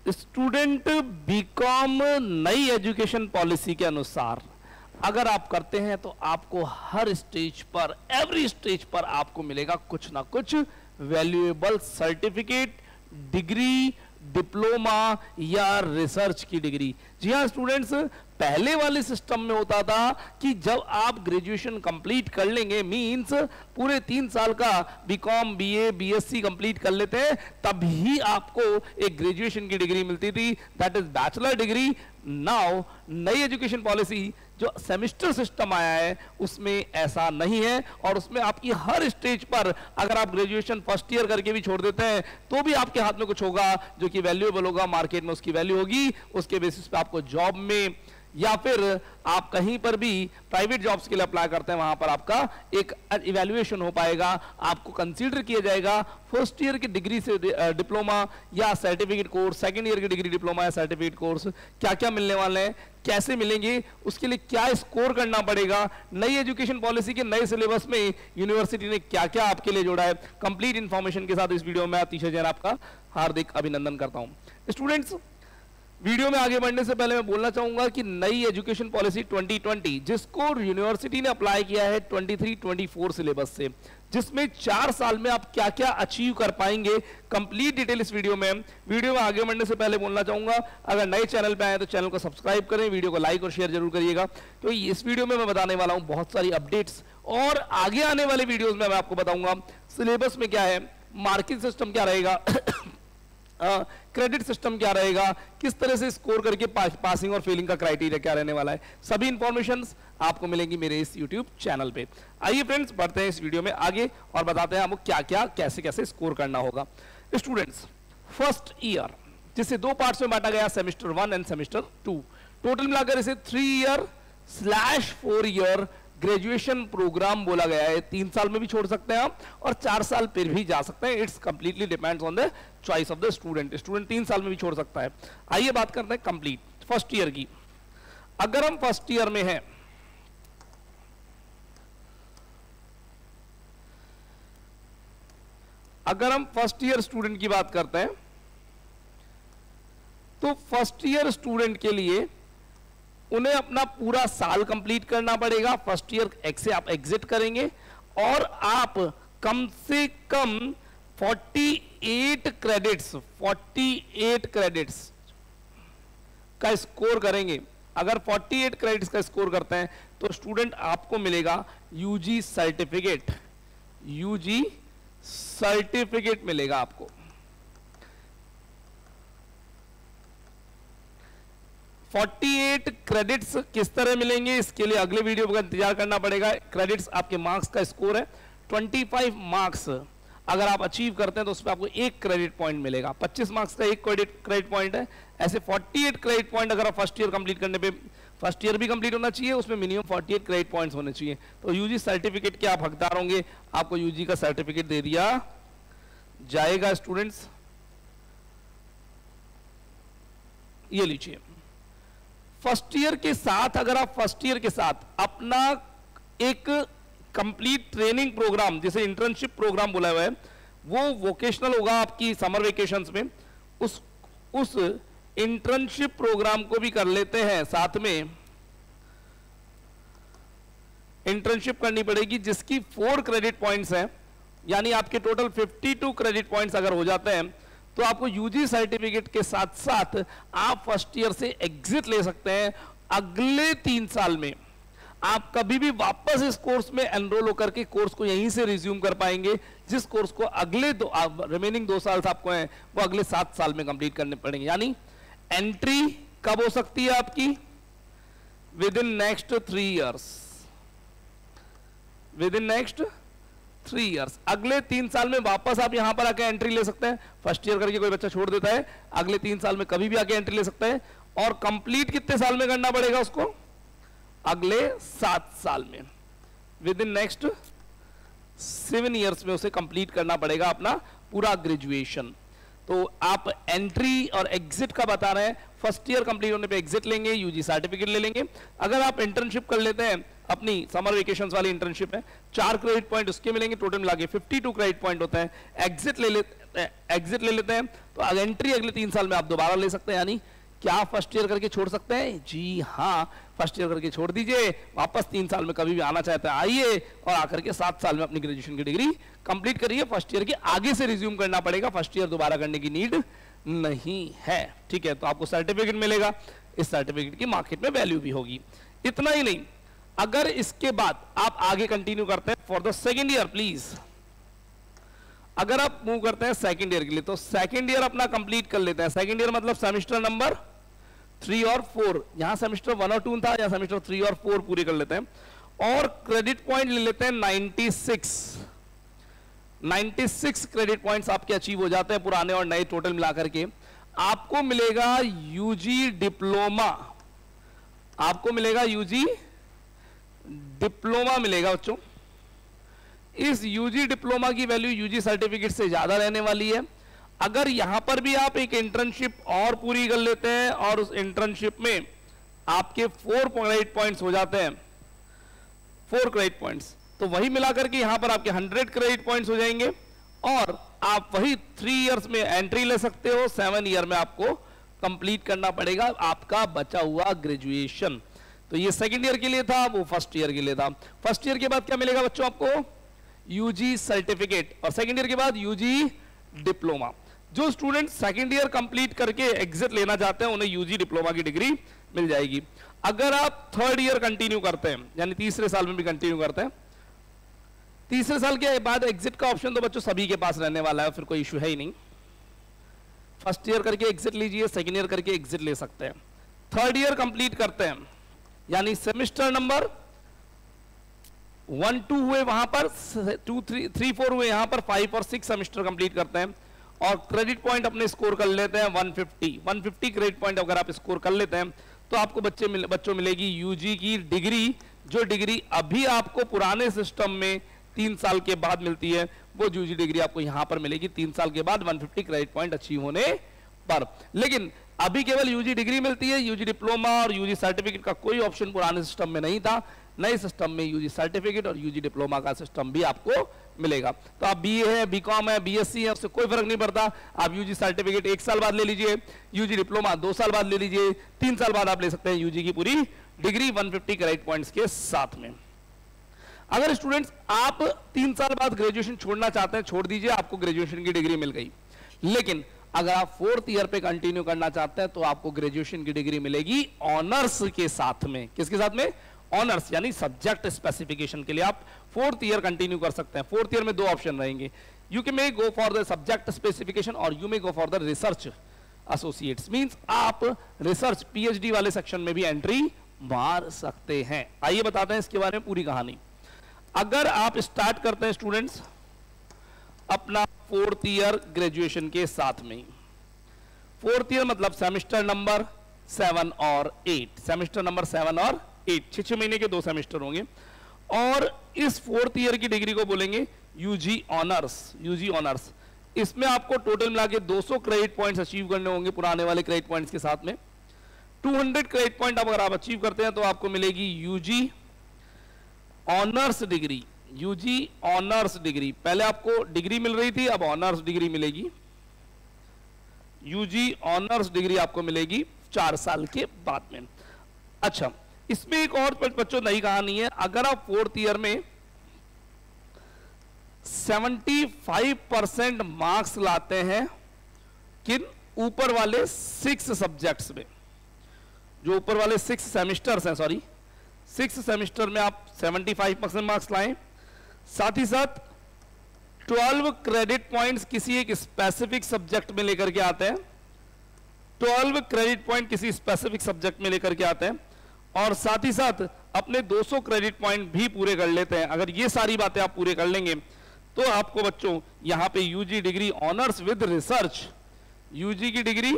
Student BCom नई education policy के अनुसार अगर आप करते हैं तो आपको हर स्टेज पर, एवरी स्टेज पर आपको मिलेगा कुछ ना कुछ वैल्यूएबल सर्टिफिकेट, डिग्री, डिप्लोमा या रिसर्च की डिग्री। जी हाँ स्टूडेंट्स, पहले वाले सिस्टम में होता था कि जब आप ग्रेजुएशन कंप्लीट कर लेंगे, मींस पूरे 3 साल का बीकॉम, बीए, बीएससी कंप्लीट कर लेते हैं, तभी आपको एक ग्रेजुएशन की डिग्री मिलती थी, that is bachelor degree. Now नई एजुकेशन पॉलिसी जो सेमेस्टर सिस्टम आया है उसमें ऐसा नहीं है, और उसमें आपकी हर स्टेज पर अगर आप ग्रेजुएशन फर्स्ट ईयर करके भी छोड़ देते हैं तो भी आपके हाथ में कुछ होगा जो कि वैल्यूएबल होगा, मार्केट में उसकी वैल्यू होगी, उसके बेसिस पे आपको जॉब में या फिर आप कहीं पर भी प्राइवेट जॉब्स के लिए अप्लाई करते हैं वहां पर आपका एक इवैल्यूएशन हो पाएगा, आपको कंसीडर किया जाएगा फर्स्ट ईयर की डिग्री से डिप्लोमा या सर्टिफिकेट कोर्स, सेकंड ईयर की डिग्री डिप्लोमा या सर्टिफिकेट कोर्स क्या क्या मिलने वाले हैं, कैसे मिलेंगे, उसके लिए क्या स्कोर करना पड़ेगा, नई एजुकेशन पॉलिसी के नए सिलेबस में यूनिवर्सिटी ने क्या क्या आपके लिए जोड़ा है, कंप्लीट इंफॉर्मेशन के साथ इस वीडियो में अतिशय जैन आपका हार्दिक अभिनंदन करता हूं। स्टूडेंट्स, वीडियो में आगे बढ़ने से पहले मैं बोलना चाहूंगा कि नई एजुकेशन पॉलिसी 2020 जिसको यूनिवर्सिटी ने अप्लाई किया है 23-24 सिलेबस से, जिसमें 4 साल में आप क्या क्या अचीव कर पाएंगे, कंप्लीट डिटेल इस वीडियो में। वीडियो में आगे बढ़ने से पहले बोलना चाहूंगा, अगर नए चैनल पे आए तो चैनल को सब्सक्राइब करें, वीडियो को लाइक और शेयर जरूर करिएगा, तो इस वीडियो में मैं बताने वाला हूं बहुत सारी अपडेट्स, और आगे आने वाले वीडियोज में मैं आपको बताऊंगा सिलेबस में क्या है, मार्किंग सिस्टम क्या रहेगा, क्रेडिट सिस्टम क्या रहेगा, किस तरह से स्कोर करके पासिंग और फेलिंग का क्राइटेरिया क्या रहने वाला है, सभी इंफॉर्मेशंस आपको मिलेंगी मेरे इस यूट्यूब चैनल पे। आइए फ्रेंड्स, बढ़ते हैं इस वीडियो में आगे और बताते हैं आपको क्या क्या कैसे कैसे स्कोर करना होगा। स्टूडेंट्स, फर्स्ट ईयर जिसे 2 पार्ट्स में बांटा गया, सेमेस्टर 1 एंड सेमेस्टर 2, टोटल मिलाकर इसे 3 ईयर/4 ईयर ग्रेजुएशन प्रोग्राम बोला गया है। 3 साल में भी छोड़ सकते हैं आप और 4 साल फिर भी जा सकते हैं, it's completely depends on the choice of the student. Student 3 साल में भी छोड़ सकता है। आइए बात करते हैं कंप्लीट फर्स्ट ईयर की। अगर हम फर्स्ट ईयर में हैं, अगर हम फर्स्ट ईयर स्टूडेंट की बात करते हैं तो फर्स्ट ईयर स्टूडेंट के लिए उन्हें अपना पूरा साल कंप्लीट करना पड़ेगा। फर्स्ट ईयर से आप एग्जिट करेंगे और आप कम से कम 48 क्रेडिट्स का स्कोर करेंगे। अगर 48 क्रेडिट्स का स्कोर करते हैं तो स्टूडेंट आपको मिलेगा यूजी सर्टिफिकेट मिलेगा आपको। 48 क्रेडिट्स किस तरह मिलेंगे, इसके लिए अगले वीडियो का इंतजार करना पड़ेगा। क्रेडिट्स आपके मार्क्स का स्कोर है। 25 मार्क्स अगर आप अचीव करते हैं तो उसमें आपको 1 क्रेडिट पॉइंट मिलेगा। 25 मार्क्स का 1 क्रेडिट पॉइंट है। ऐसे 48 क्रेडिट पॉइंट अगर आप फर्स्ट ईयर कंप्लीट करने पे, फर्स्ट ईयर भी कंप्लीट होना चाहिए, उसमें मिनिमम 48 क्रेडिट पॉइंट्स होने चाहिए। तो यूजी सर्टिफिकेट के आप हकदार होंगे, आपको यूजी का सर्टिफिकेट दे दिया जाएगा। स्टूडेंट्स, ये लीजिए, फर्स्ट ईयर के साथ अगर आप फर्स्ट ईयर के साथ अपना एक कंप्लीट ट्रेनिंग प्रोग्राम, जिसे इंटर्नशिप प्रोग्राम बोला हुआ है, वो वोकेशनल होगा आपकी समर वेकेशंस में, उस इंटर्नशिप प्रोग्राम को भी कर लेते हैं। साथ में इंटर्नशिप करनी पड़ेगी जिसकी 4 क्रेडिट पॉइंट्स हैं, यानी आपके टोटल 52 क्रेडिट पॉइंट्स अगर हो जाते हैं तो आपको यूजी सर्टिफिकेट के साथ साथ आप फर्स्ट ईयर से एग्जिट ले सकते हैं। अगले 3 साल में आप कभी भी वापस इस कोर्स में एनरोल होकर के कोर्स को यहीं से रिज्यूम कर पाएंगे। जिस कोर्स को अगले रिमेनिंग 2 साल आपको हैं वो अगले 7 साल में कंप्लीट करने पड़ेंगे। यानी एंट्री कब हो सकती है आपकी? With in next 3 years, with in next 3 years. अगले 3 साल में वापस आप यहां पर आके एंट्री ले सकते हैं। फर्स्ट ईयर करके कोई बच्चा छोड़ देता है, अगले 3 साल में कभी भी आके एंट्री ले सकता है। और कंप्लीट कितने साल में करना पड़ेगा उसको? अगले 7 साल में, विद इन नेक्स्ट 7 इयर्स में उसे कंप्लीट करना पड़ेगा अपना पूरा ग्रेजुएशन। तो आप एंट्री और एग्जिट का बता रहे हैं। फर्स्ट ईयर कंप्लीट होने पे एग्जिट लेंगे, यूजी सर्टिफिकेट ले लेंगे। अगर आप इंटर्नशिप कर लेते हैं, अपनी समर वेकेशंस वाली इंटर्नशिप है, 4 क्रेडिट पॉइंट उसके मिलेंगे, टोटल मिला के 52 क्रेडिट पॉइंट होते हैं। एग्जिट ले लेते हैं तो एंट्री अगले 3 साल में आप दोबारा ले सकते हैं। यानी क्या फर्स्ट ईयर करके छोड़ सकते हैं? जी हाँ, फर्स्ट ईयर करके छोड़ दीजिए, वापस 3 साल में कभी भी आना चाहते हैं आइए, और आकर के 7 साल में अपनी ग्रेजुएशन की डिग्री कंप्लीट करिए। फर्स्ट ईयर के आगे से रिज्यूम करना पड़ेगा, फर्स्ट ईयर दोबारा करने की नीड नहीं है। ठीक है, तो आपको सर्टिफिकेट मिलेगा, इस सर्टिफिकेट की मार्केट में वैल्यू भी होगी। इतना ही नहीं, अगर इसके बाद आप आगे कंटिन्यू करते हैं for the second year, please अगर आप मूव करते हैं सेकेंड ईयर के लिए, तो सेकेंड ईयर अपना कंप्लीट कर लेते हैं। सेकेंड ईयर मतलब सेमेस्टर नंबर 3 और 4, यहां सेमेस्टर 1 और 2 था, या सेमेस्टर 3 और 4 पूरे कर लेते हैं, और क्रेडिट पॉइंट ले लेते हैं 96 क्रेडिट पॉइंट्स आपके अचीव हो जाते हैं, पुराने और नए टोटल मिलाकर के। आपको मिलेगा यूजी डिप्लोमा, आपको मिलेगा यूजी डिप्लोमा मिलेगा बच्चों। इस यूजी डिप्लोमा की वैल्यू यूजी सर्टिफिकेट से ज्यादा रहने वाली है। अगर यहां पर भी आप एक इंटर्नशिप और पूरी कर लेते हैं और उस इंटर्नशिप में आपके 4 क्रेडिट पॉइंट्स हो जाते हैं, 4 क्रेडिट पॉइंट्स, तो वही मिलाकर के यहां पर आपके 100 क्रेडिट पॉइंट्स हो जाएंगे, और आप वही 3 इयर्स में एंट्री ले सकते हो। 7 ईयर में आपको कंप्लीट करना पड़ेगा आपका बचा हुआ ग्रेजुएशन। तो ये सेकेंड ईयर के लिए था, वो फर्स्ट ईयर के लिए था। फर्स्ट ईयर के बाद क्या मिलेगा बच्चों? आपको यूजी सर्टिफिकेट, और सेकेंड ईयर के बाद यूजी डिप्लोमा। जो स्टूडेंट सेकेंड ईयर कंप्लीट करके एग्जिट लेना चाहते हैं उन्हें यूजी डिप्लोमा की डिग्री मिल जाएगी। अगर आप थर्ड ईयर कंटिन्यू करते हैं, यानी तीसरे साल में भी कंटिन्यू करते हैं, तीसरे साल के बाद एग्जिट का ऑप्शन तो बच्चों सभी के पास रहने वाला है, फिर कोई इशू है ही नहीं। फर्स्ट ईयर करके एग्जिट लीजिए, सेकेंड ईयर करके एग्जिट ले सकते हैं। थर्ड ईयर कंप्लीट करते हैं, यानी सेमेस्टर नंबर 1, 2 हुए वहां पर, 2, 3, 4 हुए यहां पर, 5 और 6 सेमेस्टर कंप्लीट करते हैं, और क्रेडिट पॉइंट अपने स्कोर कर लेते हैं 150 क्रेडिट पॉइंट अगर आप स्कोर कर लेते हैं तो आपको बच्चों मिलेगी यूजी की डिग्री। जो डिग्री अभी आपको पुराने सिस्टम में 3 साल के बाद मिलती है, वो यूजी डिग्री आपको यहां पर मिलेगी 3 साल के बाद 150 क्रेडिट पॉइंट अचीव होने पर। लेकिन अभी केवल यूजी डिग्री मिलती है, यूजी डिप्लोमा और यूजी सर्टिफिकेट का कोई ऑप्शन पुराने सिस्टम में नहीं था। नए सिस्टम में यूजी सर्टिफिकेट और यूजी डिप्लोमा का सिस्टम भी आपको मिलेगा। तो आप बीए है, बीकॉम है, बीएससी है, उससे कोई फर्क नहीं पड़ता। आप यूजी सर्टिफिकेट 1 साल बाद ले लीजिए, यूजी डिप्लोमा 2 साल बाद ले लीजिए, 3 साल बाद आप ले सकते हैं यूजी की पूरी डिग्री 150 क्रेडिट पॉइंट्स के साथ में। अगर स्टूडेंट्स आप 3 साल बाद ग्रेजुएशन छोड़ना चाहते हैं, छोड़ दीजिए, आपको ग्रेजुएशन की डिग्री मिल गई। लेकिन अगर आप 4th ईयर पे कंटिन्यू करना चाहते हैं तो आपको ग्रेजुएशन की डिग्री मिलेगी ऑनर्स के साथ में। किसके साथ में? ऑनर्स, यानी सब्जेक्ट स्पेसिफिकेशन के लिए आप 4th ईयर कंटिन्यू कर सकते हैं। 4th ईयर में 2 ऑप्शन रहेंगे, यू के may go for the subject specification और you may go for the research associates. Means आप रिसर्च पीएचडी वाले सेक्शन में भी एंट्री मार सकते हैं। आइए बताते हैं इसके बारे में पूरी कहानी। अगर आप स्टार्ट करते हैं स्टूडेंट्स अपना 4th ईयर ग्रेजुएशन के साथ में, 4th ईयर मतलब सेमेस्टर नंबर 7 और 8, सेमेस्टर नंबर 7 और 8, 6 महीने के 2 सेमेस्टर होंगे, और इस 4th ईयर की डिग्री को बोलेंगे यूजी ऑनर्स। यूजी ऑनर्स, इसमें आपको टोटल मिला के 200 क्रेडिट पॉइंट्स अचीव करने होंगे पुराने वाले क्रेडिट पॉइंट्स के साथ में। 200 क्रेडिट पॉइंट अगर आप अचीव करते हैं तो आपको मिलेगी UG honours degree. UG honours degree, पहले आपको डिग्री मिल रही थी, अब ऑनर्स डिग्री मिलेगी। यूजी ऑनर्स डिग्री आपको मिलेगी 4 साल के बाद में। अच्छा, इसमें एक और बच्चों नई कहानी है। अगर आप 4th ईयर में 75% मार्क्स लाते हैं, किन ऊपर वाले 6 सब्जेक्ट्स में, जो ऊपर वाले 6 सेमेस्टर्स हैं, सॉरी 6 सेमेस्टर में आप 75% मार्क्स लाएं, साथ ही साथ 12 क्रेडिट पॉइंट्स किसी एक स्पेसिफिक सब्जेक्ट में लेकर के आते हैं, 12 क्रेडिट पॉइंट किसी स्पेसिफिक सब्जेक्ट में लेकर के आते हैं, और साथ ही साथ अपने 200 क्रेडिट पॉइंट भी पूरे कर लेते हैं। अगर ये सारी बातें आप पूरे कर लेंगे तो आपको बच्चों यहां पे UG degree honours with research, UG की डिग्री,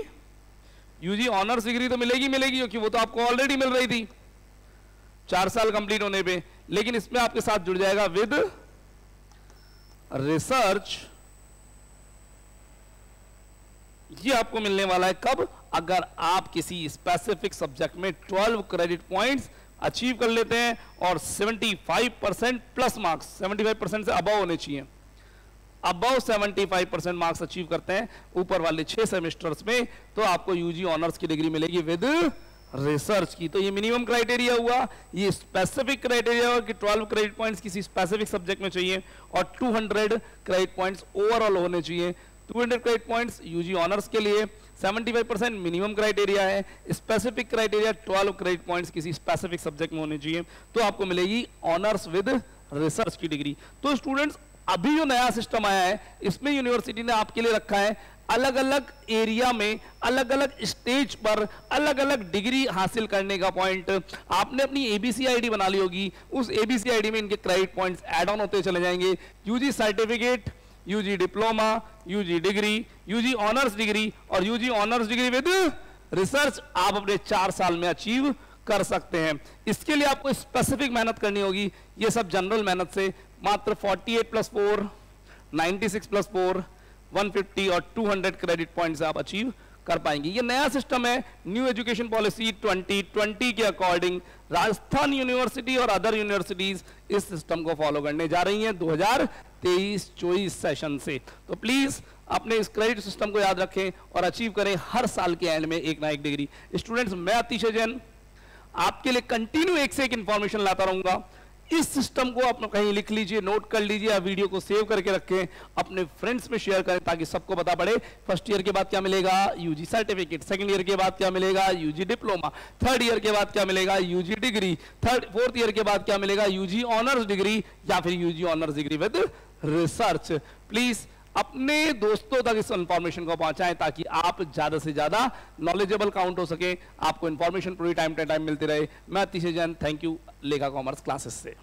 यूजी ऑनर्स डिग्री तो मिलेगी क्योंकि वो तो आपको ऑलरेडी मिल रही थी 4 साल कंप्लीट होने पे, लेकिन इसमें आपके साथ जुड़ जाएगा विद रिसर्च। ये आपको मिलने वाला है कब? अगर आप किसी स्पेसिफिक सब्जेक्ट में 12 क्रेडिट पॉइंट्स अचीव कर लेते हैं और 75% प्लस मार्क्स, 75% से अबव होने चाहिए, अबव 75% मार्क्स अचीव करते हैं ऊपर वाले 6 सेमेस्टर्स में, तो आपको यूजी ऑनर्स की डिग्री मिलेगी विद रिसर्च की। तो ये मिनिमम क्राइटेरिया हुआ। ये स्पेसिफिक क्राइटेरिया हुआ कि 12 क्रेडिट पॉइंट्स किसी स्पेसिफिक सब्जेक्ट में चाहिए और 200 क्रेडिट पॉइंट्स ओवरऑल होने चाहिए। 200 क्रेडिट पॉइंट्स यूजी ऑनर्स के लिए, 75% मिनिमम क्राइटेरिया है। स्पेसिफिक क्राइटेरिया 12 क्रेडिट पॉइंट्स किसी स्पेसिफिक सब्जेक्ट में होने चाहिए, तो आपको मिलेगी ऑनर्स विद रिसर्च की डिग्री। तो स्टूडेंट्स, अभी जो नया सिस्टम आया है इसमें यूनिवर्सिटी ने आपके लिए रखा है अलग अलग एरिया में, अलग अलग स्टेज पर अलग अलग डिग्री हासिल करने का पॉइंट। आपने अपनी एबीसी आईडी बना ली होगी, उस एबीसी आईडी में इनके क्रेडिट पॉइंट्स ऐड ऑन होते चले जाएंगे। UG certificate, UG diploma, UG degree, UG honours degree और UG honours degree with research आप अपने 4 साल में अचीव कर सकते हैं। इसके लिए आपको स्पेसिफिक मेहनत करनी होगी। ये सब जनरल मेहनत से मात्र 48 + 4, 96 + 4, 150 और 200 क्रेडिट पॉइंट्स आप अचीव कर पाएंगे। ये नया सिस्टम है, न्यू एजुकेशन पॉलिसी 2020 के अकॉर्डिंग राजस्थान यूनिवर्सिटी और अदर यूनिवर्सिटीज इस सिस्टम को फॉलो करने जा रही हैं 2023-24 सेशन से। तो प्लीज अपने इस क्रेडिट सिस्टम को याद रखें और अचीव करें हर साल के एंड में एक ना एक डिग्री। स्टूडेंट्स, मैं अतिशय जैन आपके लिए कंटिन्यू एक से एक इंफॉर्मेशन लाता रहूंगा। इस सिस्टम को आप कहीं लिख लीजिए, नोट कर लीजिए, या वीडियो को सेव करके रखें, अपने फ्रेंड्स में शेयर करें ताकि सबको पता पड़े फर्स्ट ईयर के बाद क्या मिलेगा, यूजी सर्टिफिकेट, सेकंड ईयर के बाद क्या मिलेगा, यूजी डिप्लोमा, थर्ड ईयर के बाद क्या मिलेगा, यूजी डिग्री, फोर्थ ईयर के बाद क्या मिलेगा, यूजी ऑनर्स डिग्री या फिर UG honours degree with research. Please अपने दोस्तों तक इस इंफॉर्मेशन को पहुंचाएं ताकि आप ज्यादा से ज्यादा नॉलेजेबल काउंट हो सके, आपको इंफॉर्मेशन पूरी टाइम टू टाइम मिलती रहे। मैं अतिशय जैन, थैंक यू लेगा कॉमर्स क्लासेस से।